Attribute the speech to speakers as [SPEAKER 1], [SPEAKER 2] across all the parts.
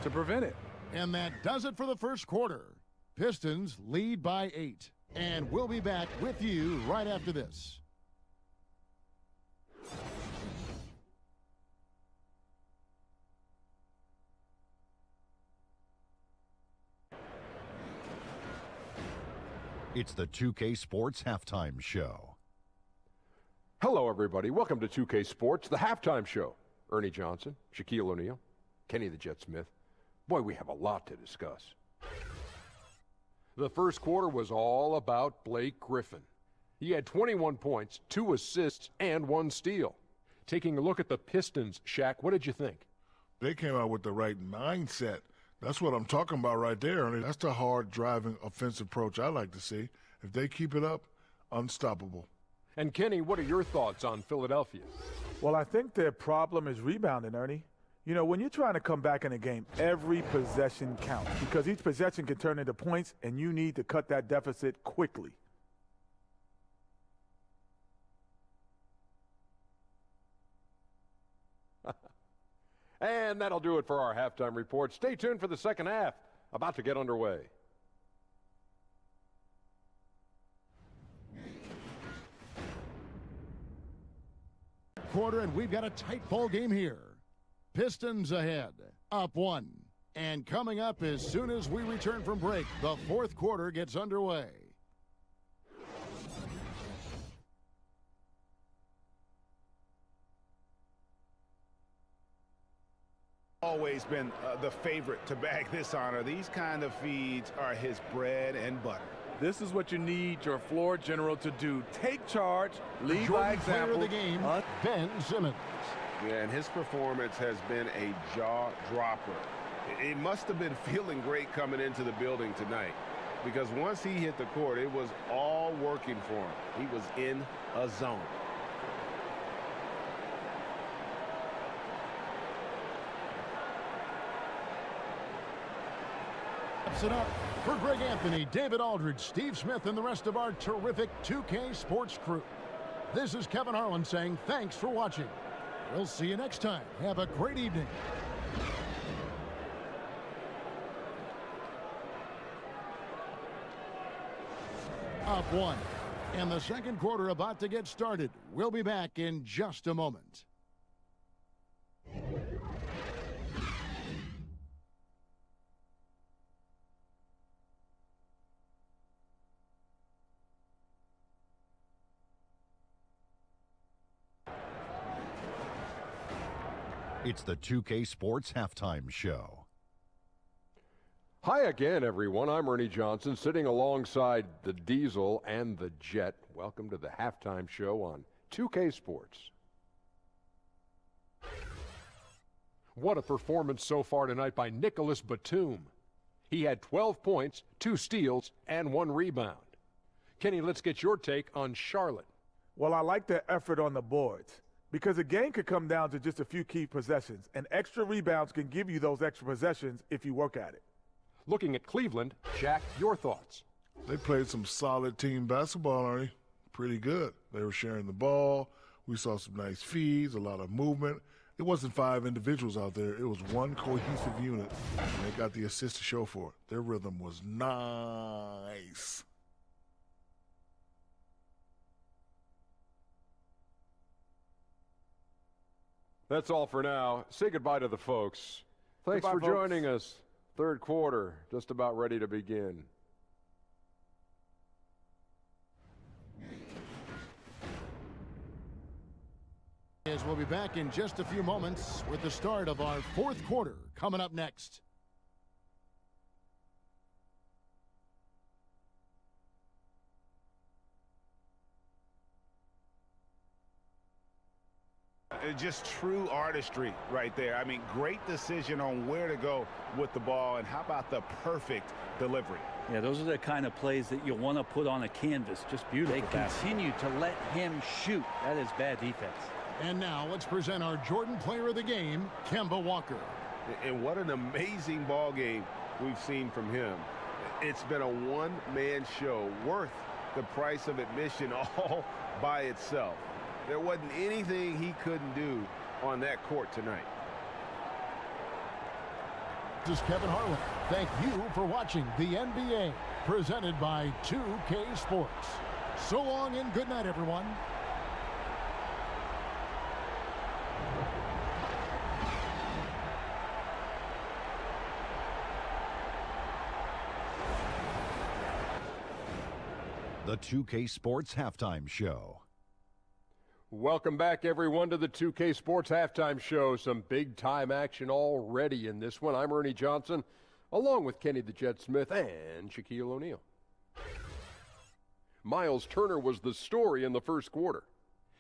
[SPEAKER 1] to prevent it.
[SPEAKER 2] And that does it for the first quarter. Pistons lead by 8. And we'll be back with you right after this.
[SPEAKER 3] It's the 2K Sports Halftime Show.
[SPEAKER 4] Hello, everybody. Welcome to 2K Sports, the halftime show. Ernie Johnson, Shaquille O'Neal, Kenny the Jet Smith. Boy, we have a lot to discuss. The first quarter was all about Blake Griffin. He had 21 points, 2 assists, and 1 steal. Taking a look at the Pistons, Shaq, what did you think?
[SPEAKER 5] They came out with the right mindset. That's what I'm talking about right there. That's the hard-driving offensive approach I like to see. If they keep it up, unstoppable.
[SPEAKER 4] And Kenny, what are your thoughts on Philadelphia?
[SPEAKER 1] Well, I think their problem is rebounding, Ernie. You know, when you're trying to come back in a game, every possession counts because each possession can turn into points, and you need to cut that deficit quickly.
[SPEAKER 4] And that'll do it for our halftime report. Stay tuned for the second half, about to get underway.
[SPEAKER 2] Quarter, and we've got a tight ball game here. Pistons ahead, up 1. And coming up as soon as we return from break, the fourth quarter gets underway.
[SPEAKER 6] Always been the favorite to bag this honor. These kind of feeds are his bread and butter.
[SPEAKER 1] This is what you need your floor general to do. Take charge, lead by example.
[SPEAKER 2] Player of the game, Ben Simmons.
[SPEAKER 6] Yeah, and his performance has been a jaw-dropper. He must have been feeling great coming into the building tonight because once he hit the court, it was all working for him. He was in a zone.
[SPEAKER 2] It up for Greg Anthony, David Aldridge, Steve Smith, and the rest of our terrific 2K Sports crew. This is Kevin Harlan saying thanks for watching. We'll see you next time. Have a great evening. Up 1. And the second quarter about to get started. We'll be back in just a moment.
[SPEAKER 3] It's the 2K Sports Halftime Show.
[SPEAKER 4] Hi again, everyone. I'm Ernie Johnson, sitting alongside the Diesel and the Jet. Welcome to the halftime show on 2K Sports. What a performance so far tonight by Nicholas Batum. He had 12 points, 2 steals, and 1 rebound. Kenny, let's get your take on Charlotte.
[SPEAKER 1] Well, I like their effort on the boards because a game could come down to just a few key possessions, and extra rebounds can give you those extra possessions if you work at it.
[SPEAKER 4] Looking at Cleveland, Jack, your thoughts?
[SPEAKER 5] They played some solid team basketball, Ernie. Pretty good. They were sharing the ball. We saw some nice feeds, a lot of movement. It wasn't 5 individuals out there. It was one cohesive unit, and they got the assist to show for it. Their rhythm was nice.
[SPEAKER 4] That's all for now. Say goodbye to the folks. Thanks
[SPEAKER 1] Goodbye,
[SPEAKER 4] for
[SPEAKER 1] folks.
[SPEAKER 4] joining us. Third quarter, just about ready to begin.
[SPEAKER 2] As we'll be back in just a few moments with the start of our fourth quarter coming up next.
[SPEAKER 6] Just true artistry right there. I mean, great decision on where to go with the ball, and how about the perfect delivery?
[SPEAKER 7] Yeah, those are the kind of plays that you want to put on a canvas. Just beautiful. They continue to let him shoot. That is bad defense.
[SPEAKER 2] And now let's present our Jordan Player of the Game, Kemba Walker.
[SPEAKER 6] And what an amazing ball game we've seen from him. It's been a one-man show worth the price of admission all by itself. There wasn't anything he couldn't do on that court tonight.
[SPEAKER 2] This is Kevin Harlan. Thank you for watching the NBA, presented by 2K Sports. So long and good night, everyone.
[SPEAKER 3] The 2K Sports Halftime Show.
[SPEAKER 4] Welcome back, everyone, to the 2K Sports Halftime Show. Some big-time action already in this one. I'm Ernie Johnson, along with Kenny the Jet Smith and Shaquille O'Neal. Miles Turner was the story in the first quarter.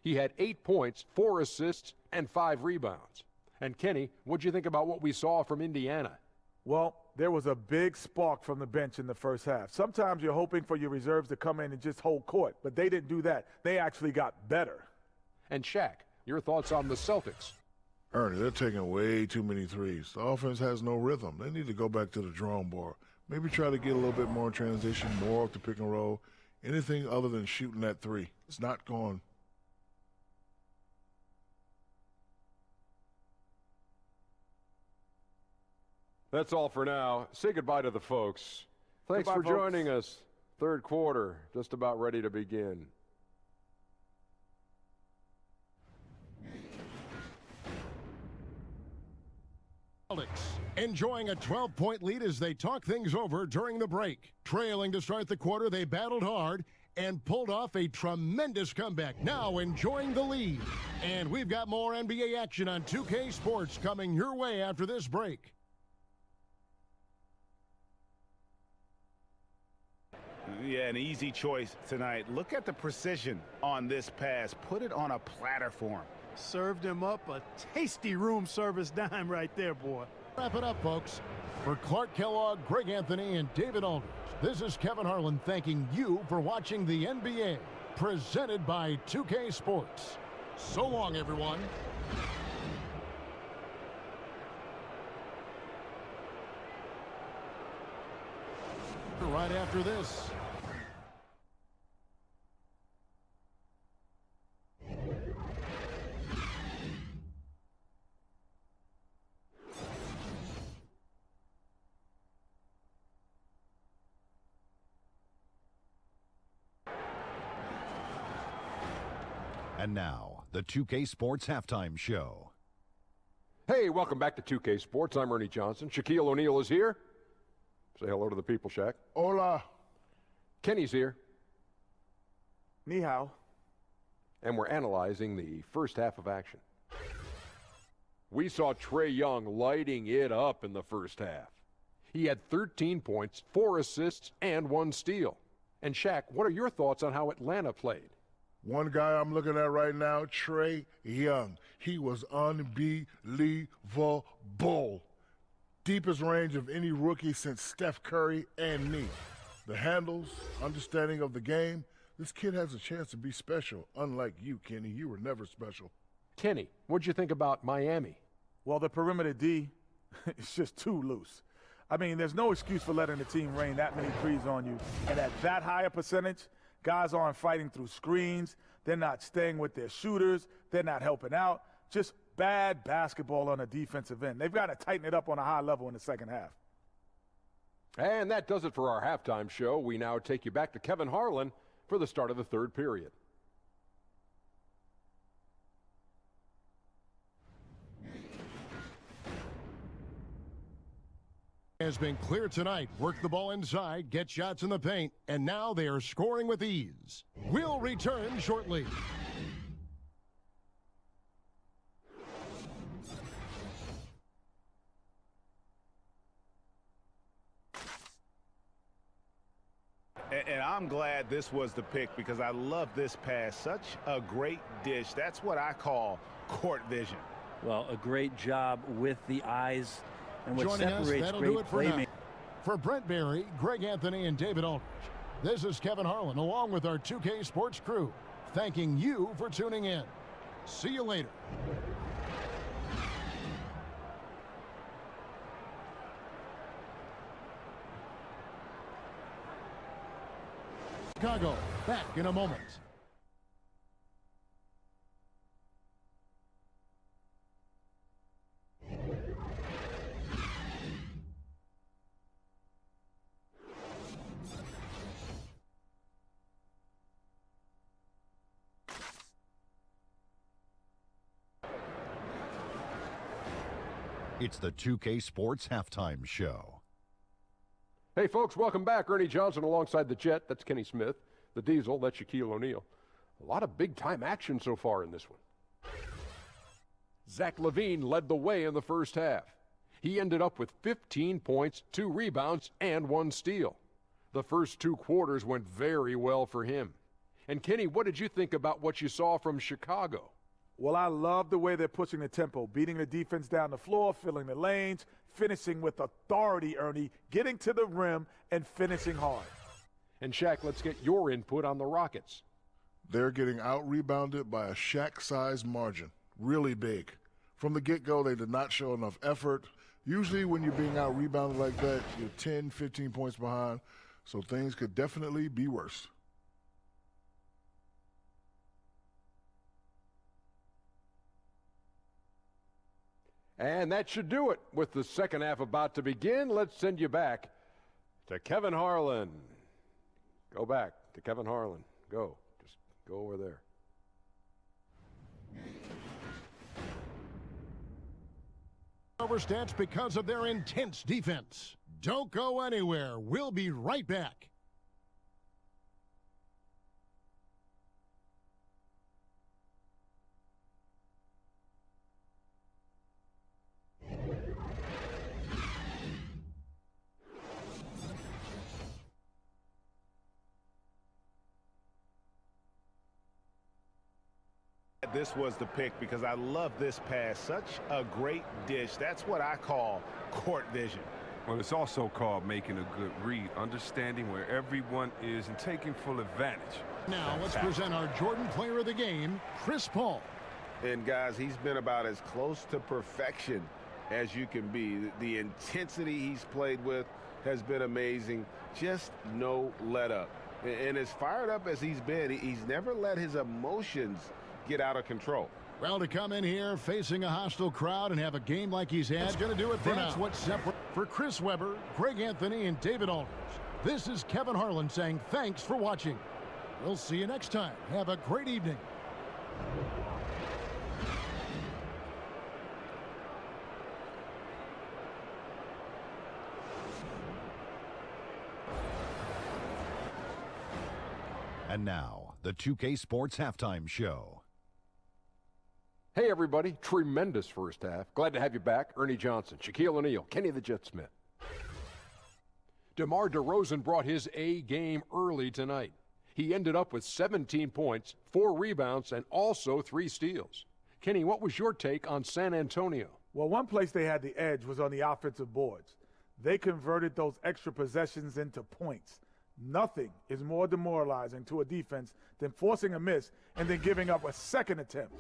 [SPEAKER 4] He had 8 points, 4 assists, and 5 rebounds. And Kenny, what'd you think about what we saw from Indiana?
[SPEAKER 1] Well, there was a big spark from the bench in the first half. Sometimes you're hoping for your reserves to come in and just hold court, but they didn't do that. They actually got better.
[SPEAKER 4] And Shaq, your thoughts on the Celtics?
[SPEAKER 5] Ernie, they're taking way too many threes. The offense has no rhythm. They need to go back to the drawing board. Maybe try to get a little bit more in transition, more off the pick and roll. Anything other than shooting that three. It's not going.
[SPEAKER 4] That's all for now. Say goodbye to the folks. Thanks
[SPEAKER 1] Goodbye,
[SPEAKER 4] for
[SPEAKER 1] folks.
[SPEAKER 4] joining us. Third quarter, just about ready to begin.
[SPEAKER 2] Enjoying a 12-point lead as they talk things over during the break. Trailing to start the quarter, they battled hard and pulled off a tremendous comeback. Now enjoying the lead. And we've got more NBA action on 2K Sports coming your way after this break.
[SPEAKER 8] Yeah, an easy choice tonight. Look at the precision on this pass. Put it on a platter for him.
[SPEAKER 9] Served him up a tasty room service dime right there, boy.
[SPEAKER 2] Wrap it up, folks. For Clark Kellogg, Greg Anthony, and David Aldridge, this is Kevin Harlan thanking you for watching the NBA, presented by 2K Sports. So long, everyone. Right after this.
[SPEAKER 3] And now, the 2K Sports Halftime Show.
[SPEAKER 4] Hey, welcome back to 2K Sports. I'm Ernie Johnson. Shaquille O'Neal is here. Say hello to the people, Shaq.
[SPEAKER 5] Hola.
[SPEAKER 4] Kenny's here.
[SPEAKER 1] Ni hao.
[SPEAKER 4] And we're analyzing the first half of action. We saw Trae Young lighting it up in the first half. He had 13 points, 4 assists, and 1 steal. And Shaq, what are your thoughts on how Atlanta played?
[SPEAKER 5] One guy I'm looking at right now, Trae Young. He was unbelievable. Deepest range of any rookie since Steph Curry and me. The handles, understanding of the game. This kid has a chance to be special. Unlike you, Kenny. You were never special.
[SPEAKER 4] Kenny, what'd you think about Miami?
[SPEAKER 1] Well, the perimeter D is just too loose. I mean, there's no excuse for letting the team rain that many threes on you. And at that higher percentage, guys aren't fighting through screens. They're not staying with their shooters. They're not helping out. Just bad basketball on the defensive end. They've got to tighten it up on a high level in the second half.
[SPEAKER 4] And that does it for our halftime show. We now take you back to Kevin Harlan for the start of the third period.
[SPEAKER 2] Has been clear tonight. Work the ball inside, get shots in the paint, and now they are scoring with ease. We'll return shortly.
[SPEAKER 8] And I'm glad this was the pick because I love this pass. Such a great dish. That's what I call court vision.
[SPEAKER 7] Well, a great job with the eyes. And what
[SPEAKER 2] Joining us,
[SPEAKER 7] separates
[SPEAKER 2] that'll
[SPEAKER 7] great
[SPEAKER 2] do it for now.
[SPEAKER 7] playmaking.
[SPEAKER 2] For Brent Barry, Greg Anthony, and David Aldridge, this is Kevin Harlan along with our 2K Sports crew, thanking you for tuning in. See you later. Chicago, back in a moment.
[SPEAKER 3] It's the 2K Sports Halftime Show.
[SPEAKER 4] Hey, folks, welcome back. Ernie Johnson alongside the Jet. That's Kenny Smith. The Diesel, that's Shaquille O'Neal. A lot of big-time action so far in this one. Zach LaVine led the way in the first half. He ended up with 15 points, 2 rebounds, and 1 steal. The first 2 quarters went very well for him. And Kenny, what did you think about what you saw from Chicago?
[SPEAKER 1] Well, I love the way they're pushing the tempo, beating the defense down the floor, filling the lanes, finishing with authority, Ernie, getting to the rim and finishing hard.
[SPEAKER 4] And Shaq, let's get your input on the Rockets.
[SPEAKER 5] They're getting out-rebounded by a Shaq-sized margin, really big. From the get-go, they did not show enough effort. Usually when you're being out-rebounded like that, you're 10, 15 points behind, so things could definitely be worse.
[SPEAKER 4] And that should do it. With the second half about to begin, let's send you back to Kevin Harlan. Go back to Kevin Harlan. Go. Just go over there.
[SPEAKER 2] Over stats because of their intense defense. Don't go anywhere. We'll be right back.
[SPEAKER 8] This was the pick because I love this pass. Such a great dish. That's what I call court vision.
[SPEAKER 10] Well, it's also called making a good read, understanding where everyone is and taking full advantage.
[SPEAKER 2] Now let's present our Jordan Player of the Game, Chris Paul.
[SPEAKER 6] And guys, he's been about as close to perfection as you can be. The intensity he's played with has been amazing. Just no let up. And as fired up as he's been, he's never let his emotions get out of control.
[SPEAKER 2] Well, to come in here facing a hostile crowd and have a game like he's had, that's going to do it for now. That's what's separate for Chris Webber, Greg Anthony, and David Aldridge. This is Kevin Harlan saying thanks for watching. We'll see you next time. Have a great evening.
[SPEAKER 3] And now, the 2K Sports Halftime Show.
[SPEAKER 4] Hey, everybody. Tremendous first half. Glad to have you back. Ernie Johnson, Shaquille O'Neal, Kenny the Jet Smith. DeMar DeRozan brought his A game early tonight. He ended up with 17 points, 4 rebounds, and also 3 steals. Kenny, what was your take on San Antonio?
[SPEAKER 1] Well, one place they had the edge was on the offensive boards. They converted those extra possessions into points. Nothing is more demoralizing to a defense than forcing a miss and then giving up a second attempt.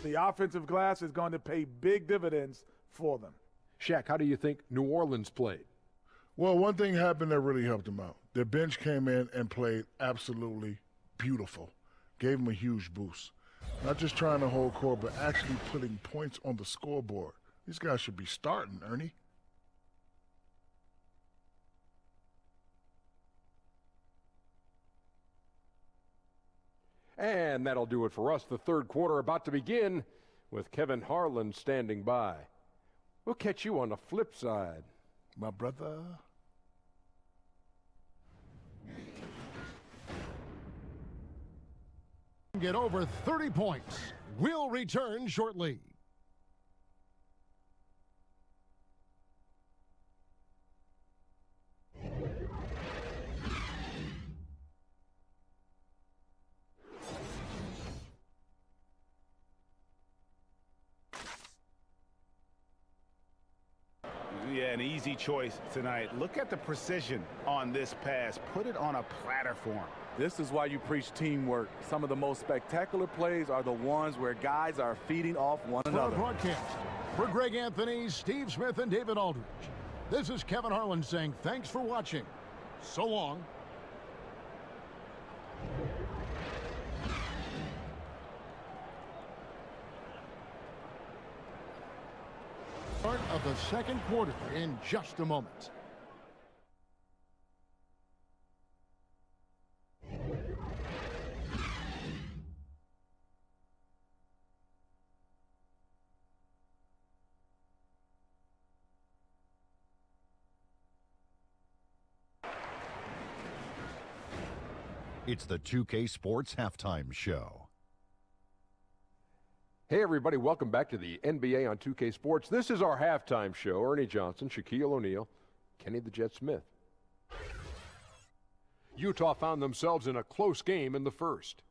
[SPEAKER 1] The offensive glass is going to pay big dividends for them.
[SPEAKER 4] Shaq, how do you think New Orleans played?
[SPEAKER 5] Well, one thing happened that really helped them out. Their bench came in and played absolutely beautiful. Gave them a huge boost. Not just trying to hold court, but actually putting points on the scoreboard. These guys should be starting, Ernie.
[SPEAKER 4] And that'll do it for us. The third quarter about to begin with Kevin Harlan standing by. We'll catch you on the flip side.
[SPEAKER 5] My brother.
[SPEAKER 2] Get over 30 points. We'll return shortly.
[SPEAKER 8] Yeah, an easy choice tonight. Look at the precision on this pass. Put it on a platter for him.
[SPEAKER 7] This is why you preach teamwork. Some of the most spectacular plays are the ones where guys are feeding off one
[SPEAKER 2] For
[SPEAKER 7] another.
[SPEAKER 2] our broadcast, for Greg Anthony, Steve Smith, and David Aldridge, this is Kevin Harlan saying thanks for watching. So long. Start of the second quarter in just a moment.
[SPEAKER 3] It's the 2K Sports Halftime Show.
[SPEAKER 4] Hey, everybody, welcome back to the NBA on 2K Sports. This is our halftime show. Ernie Johnson, Shaquille O'Neal, Kenny the Jet Smith. Utah found themselves in a close game in the first.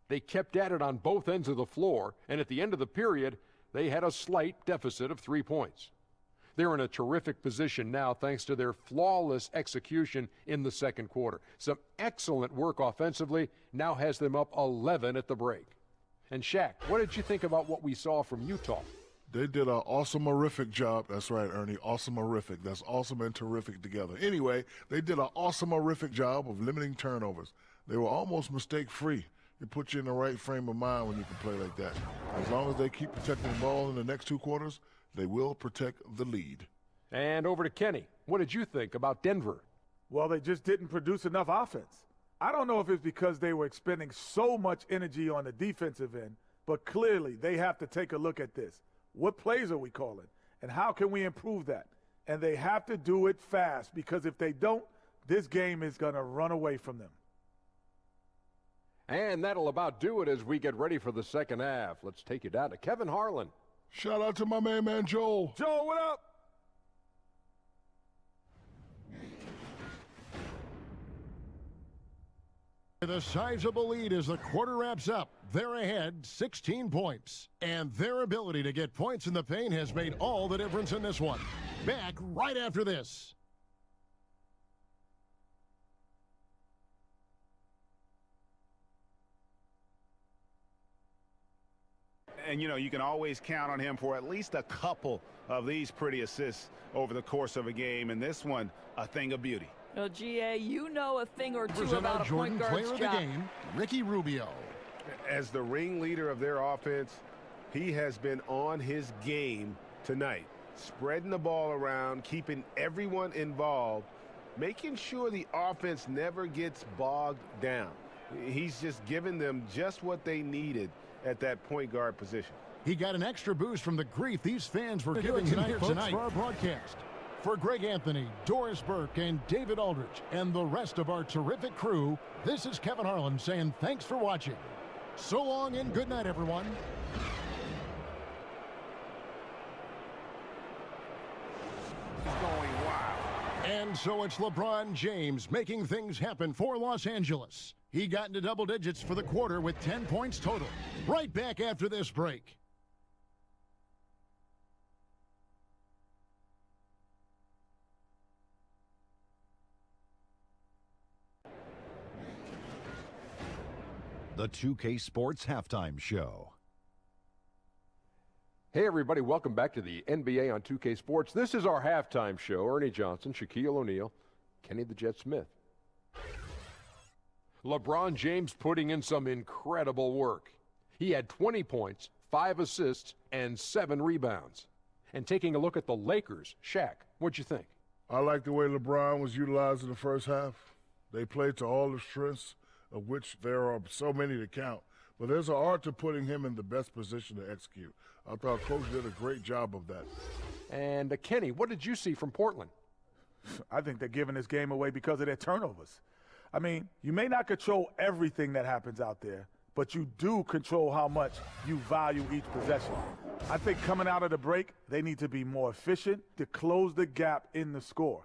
[SPEAKER 4] They kept at it on both ends of the floor, and at the end of the period, they had a slight deficit of 3 points. They're in a terrific position now thanks to their flawless execution in the second quarter. Some excellent work offensively now has them up 11 at the break. And Shaq, what did you think about what we saw from Utah?
[SPEAKER 5] They did an awesome-erific job. That's right, Ernie. Awesome-erific. That's awesome and terrific together. Anyway, they did an awesome-erific job of limiting turnovers. They were almost mistake-free. It puts you in the right frame of mind when you can play like that. As long as they keep protecting the ball in the next 2 quarters, they will protect the lead.
[SPEAKER 4] And over to Kenny. What did you think about Denver?
[SPEAKER 1] Well, they just didn't produce enough offense. I don't know if it's because they were expending so much energy on the defensive end, but clearly they have to take a look at this. What plays are we calling, and how can we improve that? And they have to do it fast, because if they don't, this game is going to run away from them.
[SPEAKER 4] And that'll about do it as we get ready for the second half. Let's take you down to Kevin Harlan.
[SPEAKER 5] Shout out to my main man, Joel.
[SPEAKER 1] Joel, what up?
[SPEAKER 2] The sizable lead as the quarter wraps up. They're ahead 16 points. And their ability to get points in the paint has made all the difference in this one. Back right after this.
[SPEAKER 8] And, you know, you can always count on him for at least a couple of these pretty assists over the course of a game. And this one, a thing of beauty.
[SPEAKER 11] Well, GA, you know a thing or two
[SPEAKER 2] Present
[SPEAKER 11] about a
[SPEAKER 2] Jordan
[SPEAKER 11] point guard's
[SPEAKER 2] player
[SPEAKER 11] job.
[SPEAKER 2] of the game, Ricky Rubio.
[SPEAKER 6] As the ringleader of their offense, he has been on his game tonight, spreading the ball around, keeping everyone involved, making sure the offense never gets bogged down. He's just giving them just what they needed at that point guard position.
[SPEAKER 2] He got an extra boost from the grief these fans were giving him here tonight for our broadcast. For Greg Anthony, Doris Burke, and David Aldridge, and the rest of our terrific crew, this is Kevin Harlan saying thanks for watching. So long and good night, everyone.
[SPEAKER 8] He's going wild.
[SPEAKER 2] And so it's LeBron James making things happen for Los Angeles. He got into double digits for the quarter with 10 points total. Right back after this break.
[SPEAKER 3] The 2K Sports Halftime Show.
[SPEAKER 4] Hey, everybody, welcome back to the NBA on 2K Sports. This is our halftime show. Ernie Johnson, Shaquille O'Neal, Kenny the Jet Smith. LeBron James putting in some incredible work. He had 20 points, 5 assists, and 7 rebounds. And taking a look at the Lakers, Shaq, what'd you think?
[SPEAKER 5] I like the way LeBron was utilized in the first half. They played to all the strengths, of which there are so many to count. But there's an art to putting him in the best position to execute. I thought Coach did a great job of that.
[SPEAKER 4] And Kenny, what did you see from Portland?
[SPEAKER 1] I think they're giving this game away because of their turnovers. I mean, you may not control everything that happens out there, but you do control how much you value each possession. I think coming out of the break, they need to be more efficient to close the gap in the score.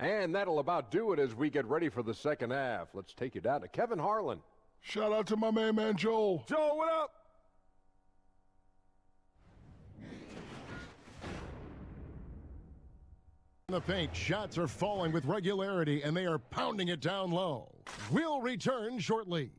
[SPEAKER 4] And that'll about do it as we get ready for the second half. Let's take you down to Kevin Harlan.
[SPEAKER 5] Shout out to my main man, Joel.
[SPEAKER 1] Joel, what up?
[SPEAKER 2] In the paint, shots are falling with regularity, and they are pounding it down low. We'll return shortly.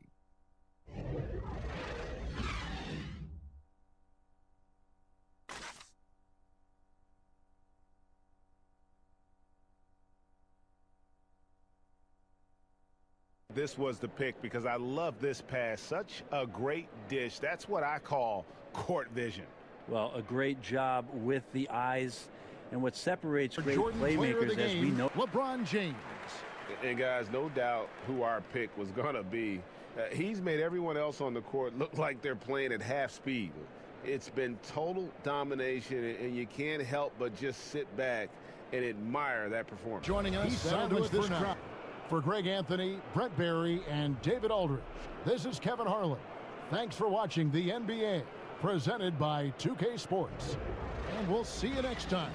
[SPEAKER 8] This was the pick because I love this pass. Such a great dish. That's what I call court vision.
[SPEAKER 7] Well, a great job with the eyes. And what separates great
[SPEAKER 2] Jordan
[SPEAKER 7] playmakers, as we know.
[SPEAKER 2] LeBron James.
[SPEAKER 6] And guys, no doubt who our pick was going to be. He's made everyone else on the court look like they're playing at half speed. It's been total domination, and you can't help but just sit back and admire that performance.
[SPEAKER 2] Joining us, that'll do it for now. For Greg Anthony, Brett Barry, and David Aldridge, this is Kevin Harlan. Thanks for watching the NBA, presented by 2K Sports. And we'll see you next time.